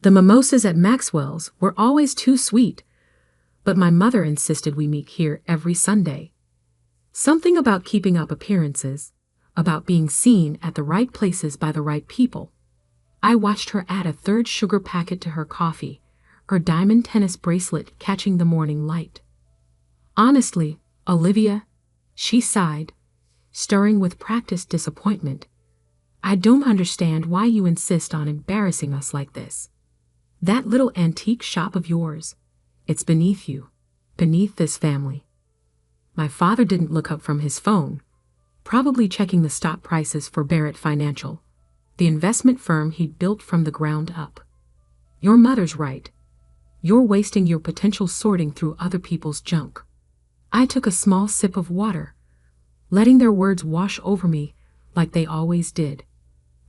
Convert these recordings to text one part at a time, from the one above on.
The mimosas at Maxwell's were always too sweet, but my mother insisted we meet here every Sunday. Something about keeping up appearances, about being seen at the right places by the right people. I watched her add a third sugar packet to her coffee, her diamond tennis bracelet catching the morning light. Honestly, Olivia, she sighed, stirring with practiced disappointment, I don't understand why you insist on embarrassing us like this. That little antique shop of yours, it's beneath you, beneath this family. My father didn't look up from his phone, probably checking the stock prices for Barrett Financial, the investment firm he'd built from the ground up. Your mother's right. You're wasting your potential sorting through other people's junk. I took a small sip of water, letting their words wash over me like they always did.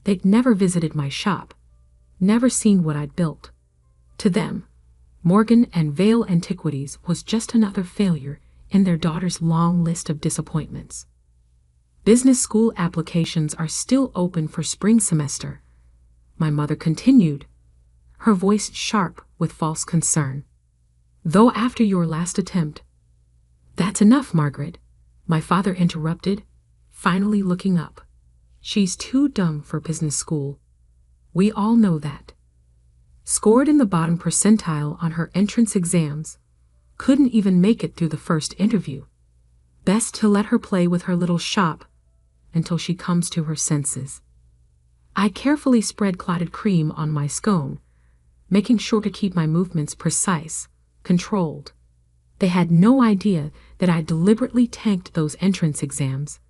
They'd never visited my shop, never seen what I'd built. To them, Morgan and Vale Antiquities was just another failure in their daughter's long list of disappointments. Business school applications are still open for spring semester, my mother continued, her voice sharp with false concern. Though after your last attempt. That's enough, Margaret, my father interrupted, finally looking up. She's too dumb for business school. We all know that. Scored in the bottom percentile on her entrance exams. Couldn't even make it through the first interview. Best to let her play with her little shop until she comes to her senses. I carefully spread clotted cream on my scone, making sure to keep my movements precise, controlled. They had no idea that I'd deliberately tanked those entrance exams,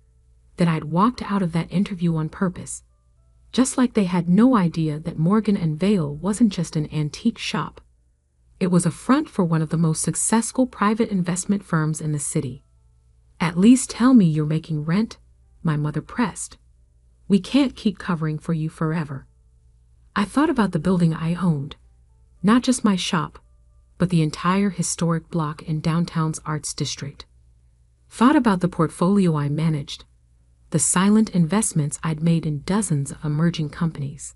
that I'd walked out of that interview on purpose, just like they had no idea that Morgan and Vale wasn't just an antique shop. It was a front for one of the most successful private investment firms in the city. At least tell me you're making rent, my mother pressed. We can't keep covering for you forever. I thought about the building I owned, not just my shop, but the entire historic block in downtown's arts district. Thought about the portfolio I managed, the silent investments I'd made in dozens of emerging companies.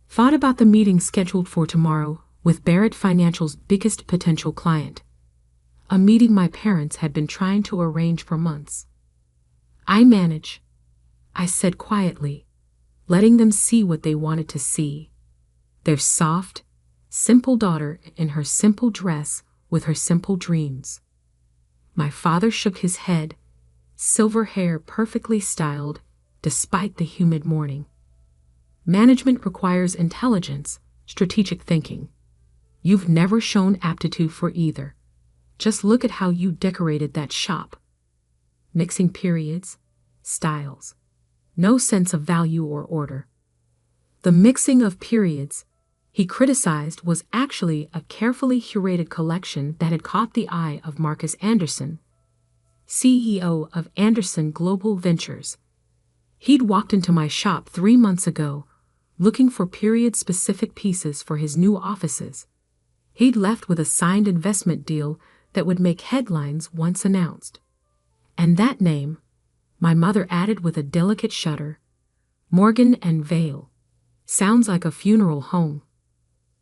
Thought about the meeting scheduled for tomorrow with Barrett Financial's biggest potential client, a meeting my parents had been trying to arrange for months. I manage, I said quietly, letting them see what they wanted to see. Their soft, simple daughter in her simple dress with her simple dreams. My father shook his head, silver hair perfectly styled despite the humid morning. Management requires intelligence, strategic thinking. You've never shown aptitude for either. Just look at how you decorated that shop. Mixing periods, styles. No sense of value or order. The mixing of periods, he criticized, was actually a carefully curated collection that had caught the eye of Marcus Anderson, CEO of Anderson Global Ventures. He'd walked into my shop 3 months ago, looking for period-specific pieces for his new offices. He'd left with a signed investment deal that would make headlines once announced. And that name, my mother added with a delicate shudder, Morgan and Vale. Sounds like a funeral home.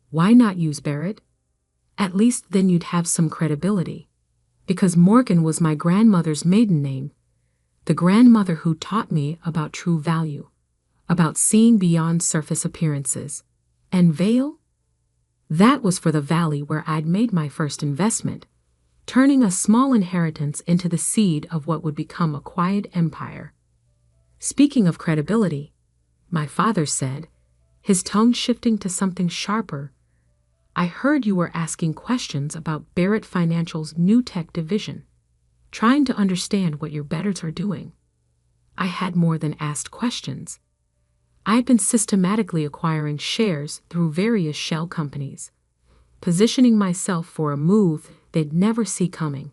Why not use Barrett? At least then you'd have some credibility. Because Morgan was my grandmother's maiden name, the grandmother who taught me about true value, about seeing beyond surface appearances. And Vale? That was for the valley where I'd made my first investment, turning a small inheritance into the seed of what would become a quiet empire. Speaking of credibility, my father said, his tone shifting to something sharper, I heard you were asking questions about Barrett Financial's new tech division, trying to understand what your betters are doing. I had more than asked questions. I had been systematically acquiring shares through various shell companies, positioning myself for a move they'd never see coming.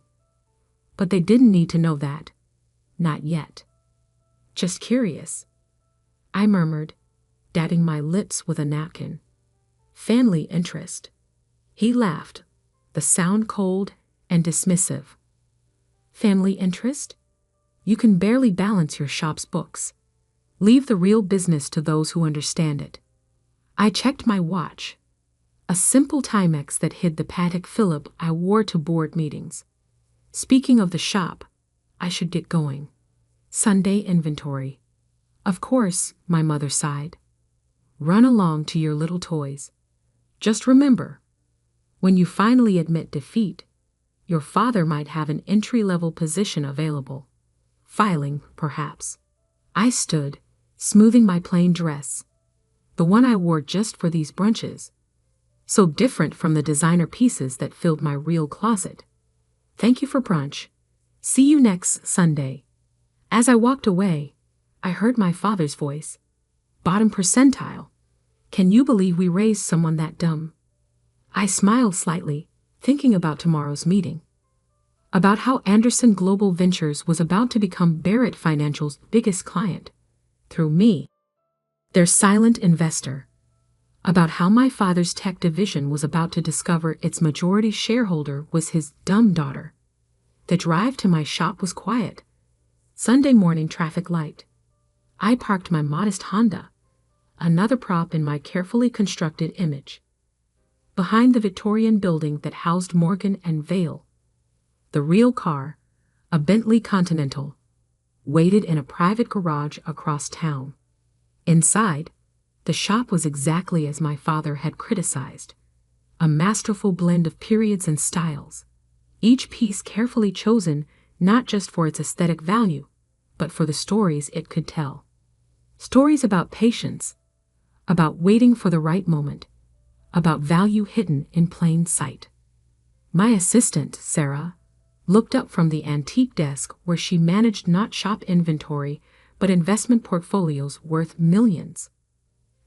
But they didn't need to know that. Not yet. Just curious. I murmured, dabbing my lips with a napkin. Family interest. He laughed, the sound cold and dismissive. Family interest? You can barely balance your shop's books. Leave the real business to those who understand it. I checked my watch. a simple Timex that hid the Patek Philippe I wore to board meetings. Speaking of the shop, I should get going. Sunday inventory. Of course, my mother sighed. Run along to your little toys. Just remember, when you finally admit defeat, your father might have an entry-level position available. Filing, perhaps. I stood, smoothing my plain dress, the one I wore just for these brunches, so different from the designer pieces that filled my real closet. Thank you for brunch. See you next Sunday. As I walked away, I heard my father's voice. Bottom percentile. Can you believe we raised someone that dumb? I smiled slightly, thinking about tomorrow's meeting. About how Anderson Global Ventures was about to become Barrett Financial's biggest client, through me, their silent investor. About how my father's tech division was about to discover its majority shareholder was his dumb daughter. The drive to my shop was quiet. Sunday morning traffic light. I parked my modest Honda, another prop in my carefully constructed image, behind the Victorian building that housed Morgan and Vail. The real car, a Bentley Continental, waited in a private garage across town. Inside, the shop was exactly as my father had criticized, a masterful blend of periods and styles, each piece carefully chosen not just for its aesthetic value, but for the stories it could tell. Stories about patience, about waiting for the right moment, about value hidden in plain sight. My assistant, Sarah, looked up from the antique desk where she managed not shop inventory, but investment portfolios worth millions.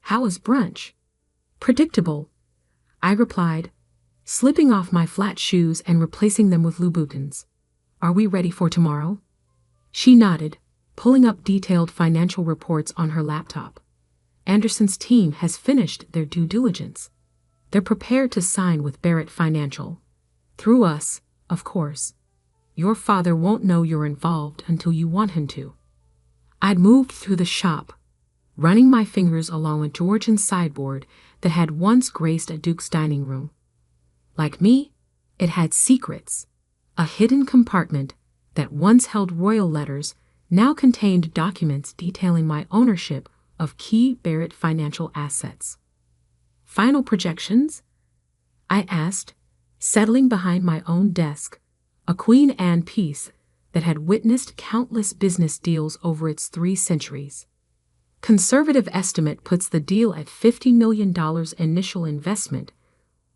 How was brunch? Predictable, I replied, slipping off my flat shoes and replacing them with Louboutins. Are we ready for tomorrow? She nodded, pulling up detailed financial reports on her laptop. Anderson's team has finished their due diligence. They're prepared to sign with Barrett Financial. Through us, of course. Your father won't know you're involved until you want him to. I'd moved through the shop, running my fingers along a Georgian sideboard that had once graced a duke's dining room. Like me, it had secrets. A hidden compartment that once held royal letters now contained documents detailing my ownership of key Barrett Financial assets. Final projections? I asked, settling behind my own desk, a Queen Anne piece that had witnessed countless business deals over its 3 centuries. Conservative estimate puts the deal at $50 million initial investment,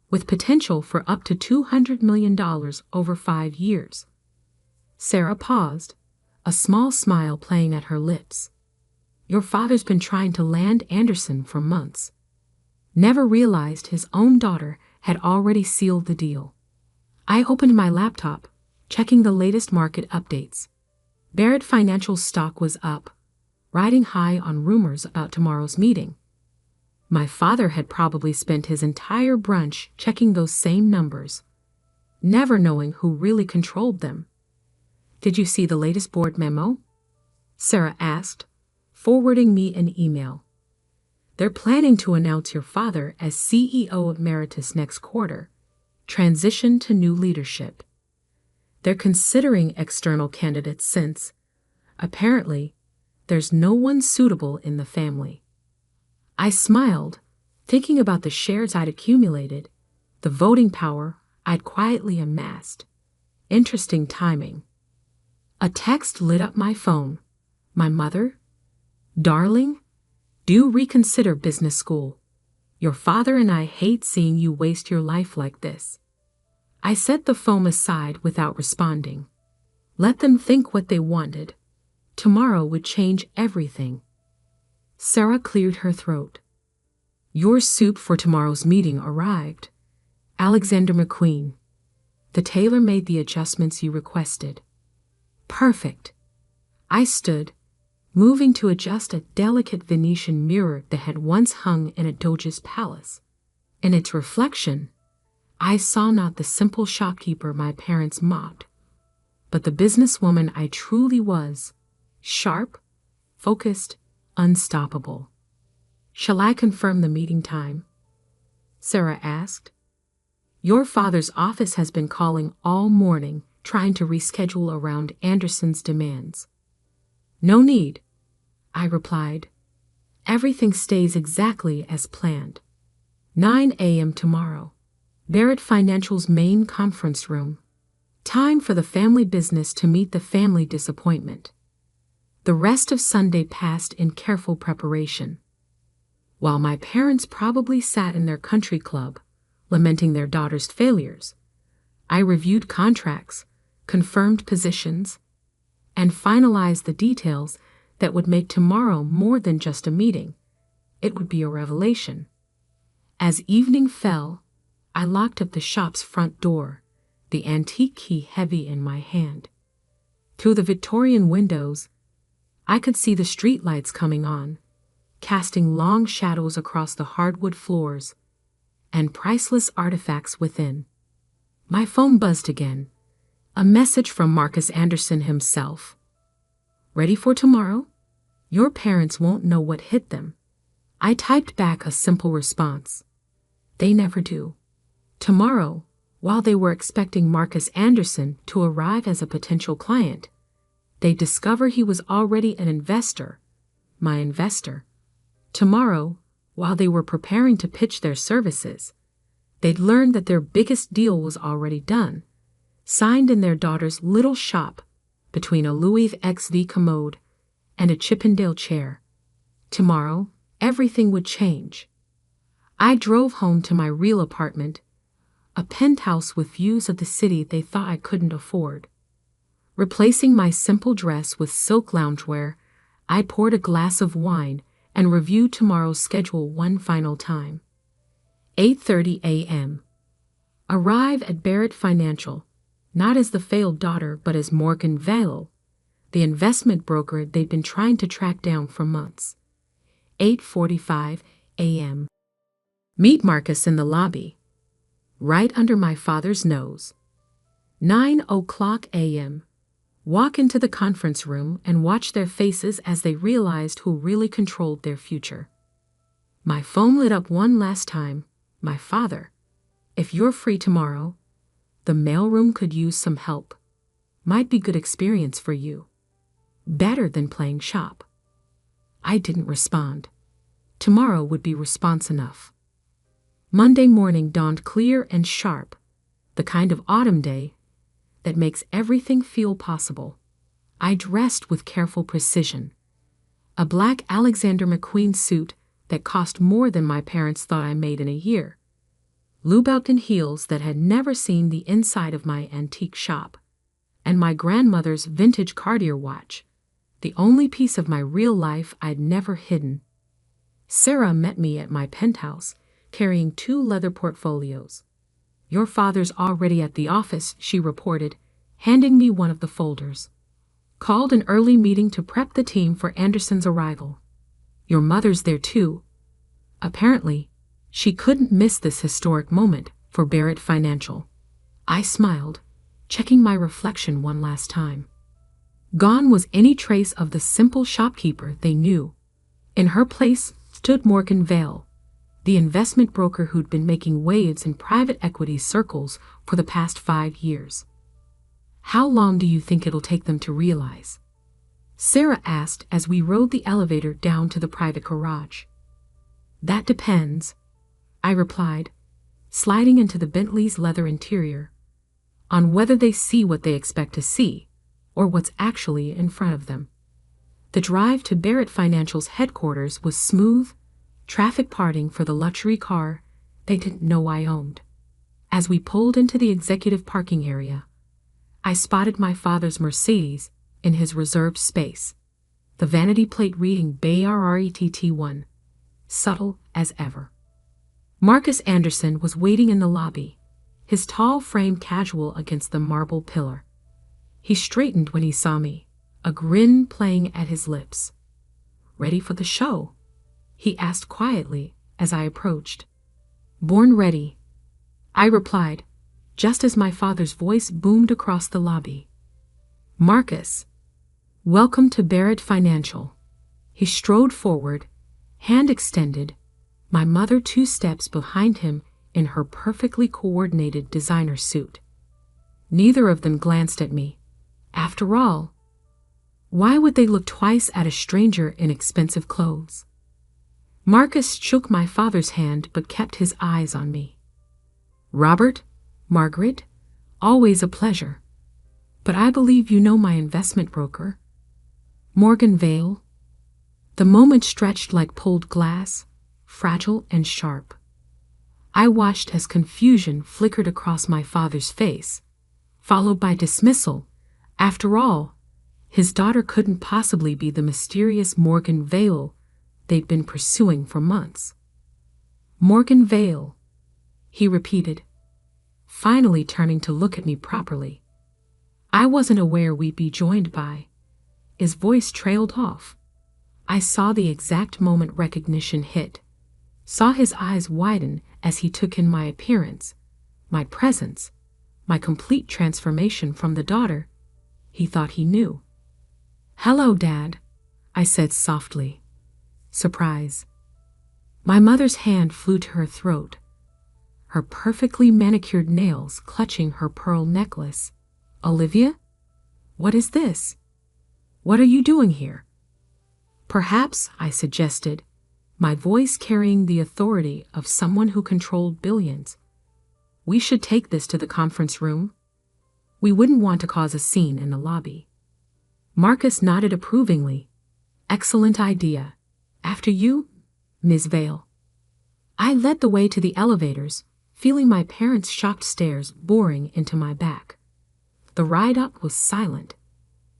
with potential for up to $200 million over 5 years. Sarah paused, a small smile playing at her lips. Your father's been trying to land Anderson for months. Never realized his own daughter had already sealed the deal. I opened my laptop, checking the latest market updates. Barrett Financial stock was up, riding high on rumors about tomorrow's meeting. My father had probably spent his entire brunch checking those same numbers, never knowing who really controlled them. Did you see the latest board memo? Sarah asked, forwarding me an email. They're planning to announce your father as CEO Emeritus next quarter, transition to new leadership. They're considering external candidates since, apparently, there's no one suitable in the family. I smiled, thinking about the shares I'd accumulated, the voting power I'd quietly amassed. Interesting timing. A text lit up my phone. My mother? Darling, do reconsider business school. Your father and I hate seeing you waste your life like this. I set the phone aside without responding. Let them think what they wanted. Tomorrow would change everything. Sarah cleared her throat. Your soup for tomorrow's meeting arrived. Alexander McQueen. The tailor made the adjustments you requested. Perfect. I stood, moving to adjust a delicate Venetian mirror that had once hung in a doge's palace. In its reflection, I saw not the simple shopkeeper my parents mocked, but the businesswoman I truly was, sharp, focused, unstoppable. Shall I confirm the meeting time? Sarah asked. Your father's office has been calling all morning, trying to reschedule around Anderson's demands. No need, I replied. Everything stays exactly as planned. 9 a.m. tomorrow. Barrett Financial's main conference room. Time for the family business to meet the family disappointment. The rest of Sunday passed in careful preparation. While my parents probably sat in their country club, lamenting their daughter's failures, I reviewed contracts, confirmed positions, and finalized the details that would make tomorrow more than just a meeting. It would be a revelation. As evening fell, I locked up the shop's front door, the antique key heavy in my hand. Through the Victorian windows, I could see the streetlights coming on, casting long shadows across the hardwood floors and priceless artifacts within. My phone buzzed again, a message from Marcus Anderson himself. Ready for tomorrow? Your parents won't know what hit them. I typed back a simple response. They never do. Tomorrow, while they were expecting Marcus Anderson to arrive as a potential client, they discover he was already an investor, my investor. Tomorrow, while they were preparing to pitch their services, they'd learned that their biggest deal was already done, signed in their daughter's little shop between a Louis XV commode and a Chippendale chair. Tomorrow, everything would change. I drove home to my real apartment, a penthouse with views of the city they thought I couldn't afford. Replacing my simple dress with silk loungewear, I poured a glass of wine and reviewed tomorrow's schedule one final time. 8:30 a.m. Arrive at Barrett Financial, not as the failed daughter but as Morgan Vale, the investment broker they'd been trying to track down for months. 8:45 a.m. Meet Marcus in the lobby, right under my father's nose. 9:00 a.m. Walk into the conference room and watch their faces as they realized who really controlled their future. My phone lit up one last time. My father. If you're free tomorrow, the mailroom could use some help. Might be good experience for you. Better than playing shop. I didn't respond. Tomorrow would be response enough. Monday morning dawned clear and sharp, the kind of autumn day that makes everything feel possible. I dressed with careful precision. A black Alexander McQueen suit that cost more than my parents thought I made in a year. Louboutin heels that had never seen the inside of my antique shop. And my grandmother's vintage Cartier watch, the only piece of my real life I'd never hidden. Sarah met me at my penthouse, carrying 2 leather portfolios. Your father's already at the office, she reported, handing me one of the folders. Called an early meeting to prep the team for Anderson's arrival. Your mother's there too. Apparently, she couldn't miss this historic moment for Barrett Financial. I smiled, checking my reflection one last time. Gone was any trace of the simple shopkeeper they knew. In her place stood Morgan Vale, the investment broker who'd been making waves in private equity circles for the past 5 years. How long do you think it'll take them to realize? Sarah asked as we rode the elevator down to the private garage. That depends, I replied, sliding into the Bentley's leather interior, on whether they see what they expect to see, or what's actually in front of them. The drive to Barrett Financial's headquarters was smooth, traffic parting for the luxury car they didn't know I owned. As we pulled into the executive parking area, I spotted my father's Mercedes in his reserved space, the vanity plate reading BARRETT1, subtle as ever. Marcus Anderson was waiting in the lobby, his tall frame casual against the marble pillar. He straightened when he saw me, a grin playing at his lips. "Ready for the show?" he asked quietly as I approached. "Born ready," I replied, just as my father's voice boomed across the lobby. "Marcus, welcome to Barrett Financial." He strode forward, hand extended, my mother 2 steps behind him in her perfectly coordinated designer suit. Neither of them glanced at me. After all, why would they look twice at a stranger in expensive clothes? Marcus shook my father's hand but kept his eyes on me. Robert, Margaret, always a pleasure. But I believe you know my investment broker. Morgan Vale. The moment stretched like pulled glass, fragile and sharp. I watched as confusion flickered across my father's face, followed by dismissal. After all, his daughter couldn't possibly be the mysterious Morgan Vale they'd been pursuing for months. Morgan Vale, he repeated, finally turning to look at me properly. I wasn't aware we'd be joined by. His voice trailed off. I saw the exact moment recognition hit, saw his eyes widen as he took in my appearance, my presence, my complete transformation from the daughter he thought he knew. Hello, Dad, I said softly. Surprise. My mother's hand flew to her throat, her perfectly manicured nails clutching her pearl necklace. Olivia? What is this? What are you doing here? Perhaps, I suggested, my voice carrying the authority of someone who controlled billions. We should take this to the conference room. We wouldn't want to cause a scene in the lobby. Marcus nodded approvingly. Excellent idea. After you, Ms. Vale. I led the way to the elevators, feeling my parents' shocked stares boring into my back. The ride up was silent,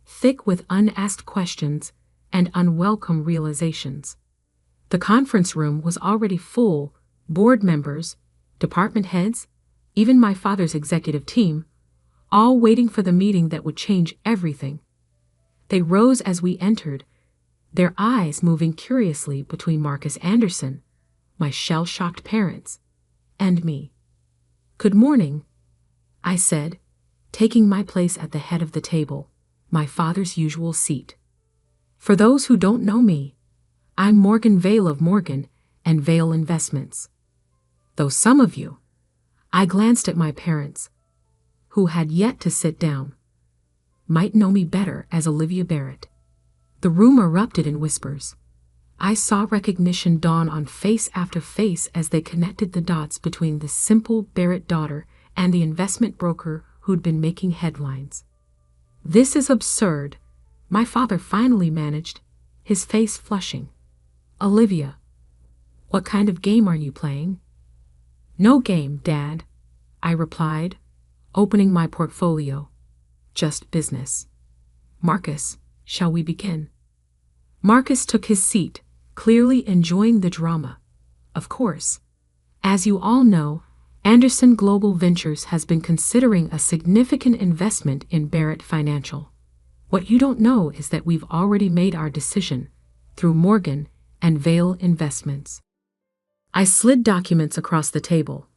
thick with unasked questions and unwelcome realizations. The conference room was already full, board members, department heads, even my father's executive team, all waiting for the meeting that would change everything. They rose as we entered, their eyes moving curiously between Marcus Anderson, my shell-shocked parents, and me. Good morning, I said, taking my place at the head of the table, my father's usual seat. For those who don't know me, I'm Morgan Vale of Morgan and Vale Investments. Though some of you, I glanced at my parents, who had yet to sit down, might know me better as Olivia Barrett. The room erupted in whispers. I saw recognition dawn on face after face as they connected the dots between the simple Barrett daughter and the investment broker who'd been making headlines. This is absurd, my father finally managed, his face flushing. Olivia, what kind of game are you playing? No game, Dad, I replied, opening my portfolio. Just business. Marcus, shall we begin? Marcus took his seat, clearly enjoying the drama. Of course. As you all know, Anderson Global Ventures has been considering a significant investment in Barrett Financial. What you don't know is that we've already made our decision through Morgan and Vale Investments. I slid documents across the table.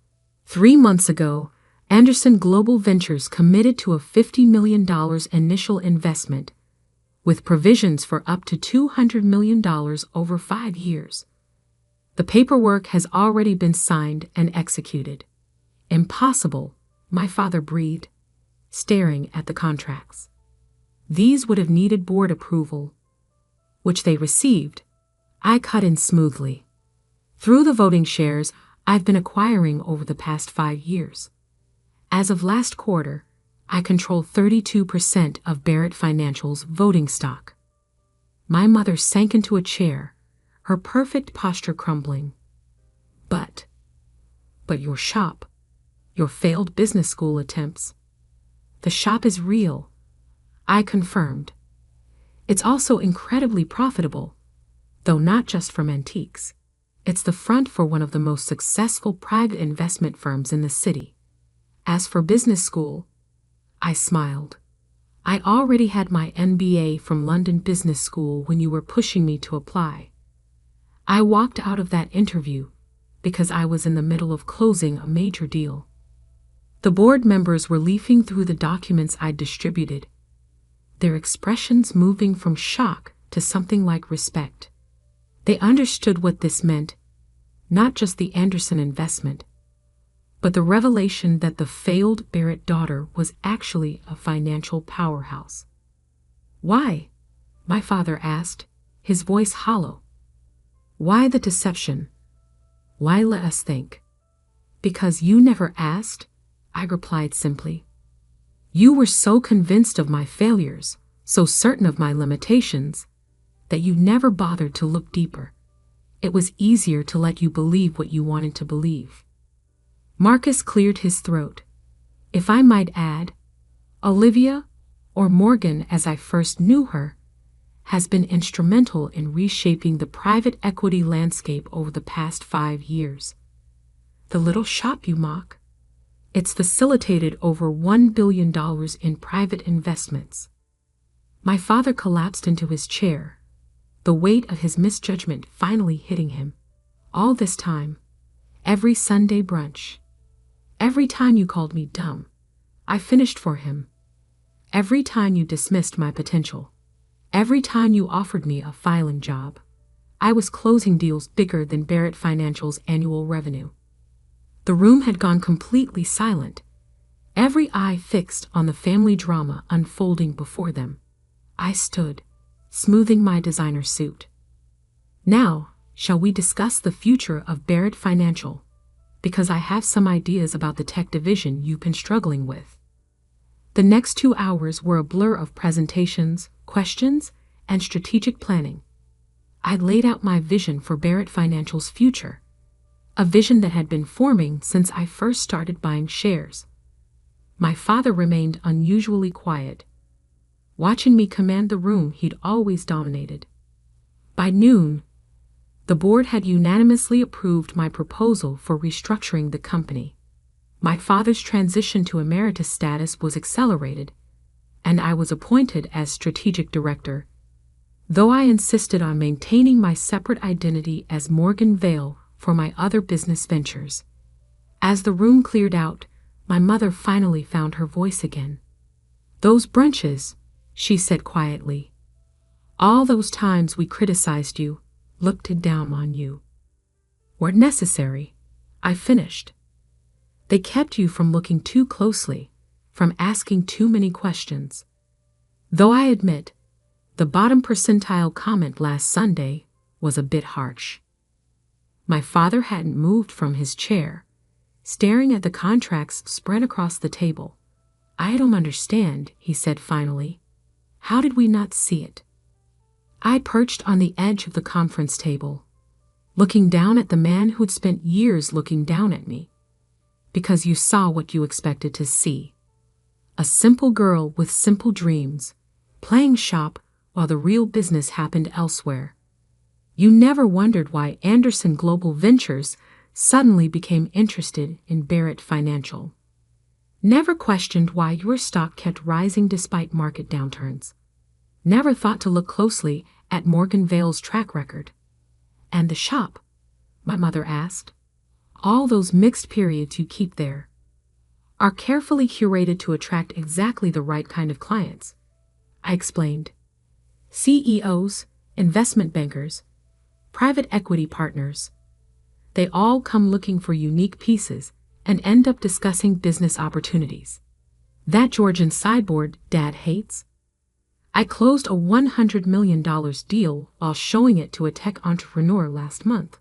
3 months ago, Anderson Global Ventures committed to a $50 million initial investment, with provisions for up to $200 million over 5 years. The paperwork has already been signed and executed. Impossible, my father breathed, staring at the contracts. These would have needed board approval, which they received. I cut in smoothly. Through the voting shares I've been acquiring over the past 5 years. As of last quarter, I control 32% of Barrett Financial's voting stock. My mother sank into a chair, her perfect posture crumbling. But your shop, your failed business school attempts. The shop is real, I confirmed. It's also incredibly profitable, though not just from antiques. It's the front for one of the most successful private investment firms in the city. As for business school, I smiled. I already had my MBA from London Business School when you were pushing me to apply. I walked out of that interview because I was in the middle of closing a major deal. The board members were leafing through the documents I'd distributed, their expressions moving from shock to something like respect. They understood what this meant, not just the Anderson investment, but the revelation that the failed Barrett daughter was actually a financial powerhouse. "Why?" my father asked, his voice hollow. "Why the deception? Why let us think?" "Because you never asked," I replied simply. "You were so convinced of my failures, so certain of my limitations, that you never bothered to look deeper. It was easier to let you believe what you wanted to believe." Marcus cleared his throat. If I might add, Olivia, or Morgan as I first knew her, has been instrumental in reshaping the private equity landscape over the past 5 years. The little shop you mock, it's facilitated over $1 billion in private investments. My father collapsed into his chair, the weight of his misjudgment finally hitting him. All this time, every Sunday brunch, every time you called me dumb, I finished for him. Every time you dismissed my potential, every time you offered me a filing job, I was closing deals bigger than Barrett Financial's annual revenue. The room had gone completely silent, every eye fixed on the family drama unfolding before them. I stood, smoothing my designer suit. "Now, shall we discuss the future of Barrett Financial? Because I have some ideas about the tech division you've been struggling with." The next 2 hours were a blur of presentations, questions, and strategic planning. I laid out my vision for Barrett Financial's future, a vision that had been forming since I first started buying shares. My father remained unusually quiet, watching me command the room he'd always dominated. By noon, the board had unanimously approved my proposal for restructuring the company. My father's transition to emeritus status was accelerated, and I was appointed as strategic director, though I insisted on maintaining my separate identity as Morgan Vale for my other business ventures. As the room cleared out, my mother finally found her voice again. "Those brunches," she said quietly. "All those times we criticized you, looked down on you, were necessary," I finished. "They kept you from looking too closely, from asking too many questions." Though I admit, the bottom percentile comment last Sunday was a bit harsh. My father hadn't moved from his chair, staring at the contracts spread across the table. "I don't understand," he said finally. "How did we not see it?" I perched on the edge of the conference table, looking down at the man who'd spent years looking down at me. "Because you saw what you expected to see. A simple girl with simple dreams, playing shop while the real business happened elsewhere. You never wondered why Anderson Global Ventures suddenly became interested in Barrett Financial. Never questioned why your stock kept rising despite market downturns. Never thought to look closely at Morgan Vale's track record. And the shop?" my mother asked. "All those mixed periods you keep there are carefully curated to attract exactly the right kind of clients," I explained. "CEOs, investment bankers, private equity partners. They all come looking for unique pieces and end up discussing business opportunities. That Georgian sideboard Dad hates? I closed a $100 million deal while showing it to a tech entrepreneur last month."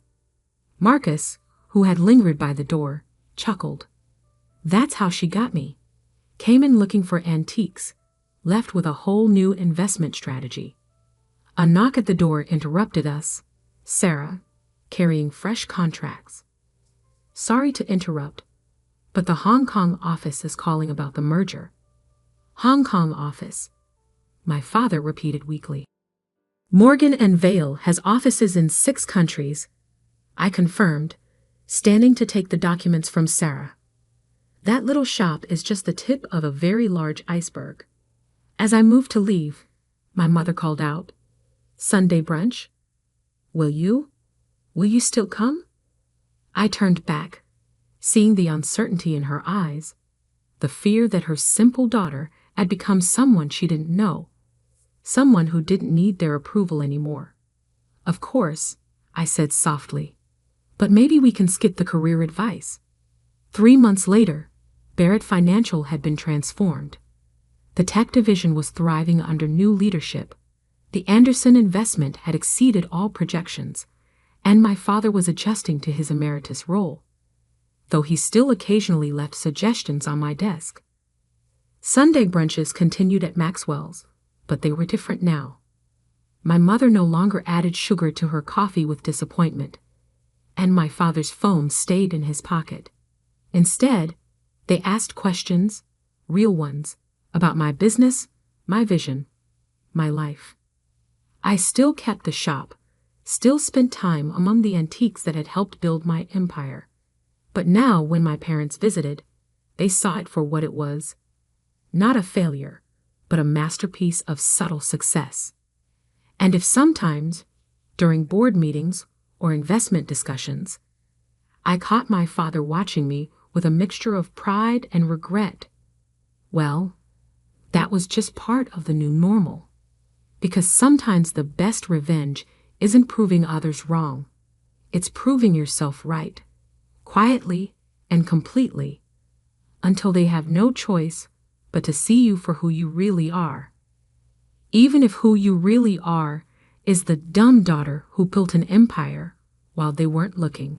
Marcus, who had lingered by the door, chuckled. "That's how she got me. Came in looking for antiques, left with a whole new investment strategy." A knock at the door interrupted us. Sarah, carrying fresh contracts. "Sorry to interrupt, but the Hong Kong office is calling about the merger." "Hong Kong office," my father repeated weakly. "Morgan and Vale has offices in 6 countries," I confirmed, standing to take the documents from Sarah. "That little shop is just the tip of a very large iceberg." As I moved to leave, my mother called out, "Sunday brunch? Will you still come?" I turned back, seeing the uncertainty in her eyes, the fear that her simple daughter had become someone she didn't know, someone who didn't need their approval anymore. "Of course," I said softly, "but maybe we can skip the career advice. 3 months later, Barrett Financial had been transformed. The tech division was thriving under new leadership. The Anderson investment had exceeded all projections, and my father was adjusting to his emeritus role, though he still occasionally left suggestions on my desk. Sunday brunches continued at Maxwell's, but they were different now. My mother no longer added sugar to her coffee with disappointment, and my father's phone stayed in his pocket. Instead, they asked questions, real ones, about my business, my vision, my life. I still kept the shop, still spent time among the antiques that had helped build my empire. But now, when my parents visited, they saw it for what it was. Not a failure, but a masterpiece of subtle success. And if sometimes, during board meetings or investment discussions, I caught my father watching me with a mixture of pride and regret, well, that was just part of the new normal. Because sometimes the best revenge isn't proving others wrong. It's proving yourself right, quietly and completely, until they have no choice but to see you for who you really are. Even if who you really are is the dumb daughter who built an empire while they weren't looking.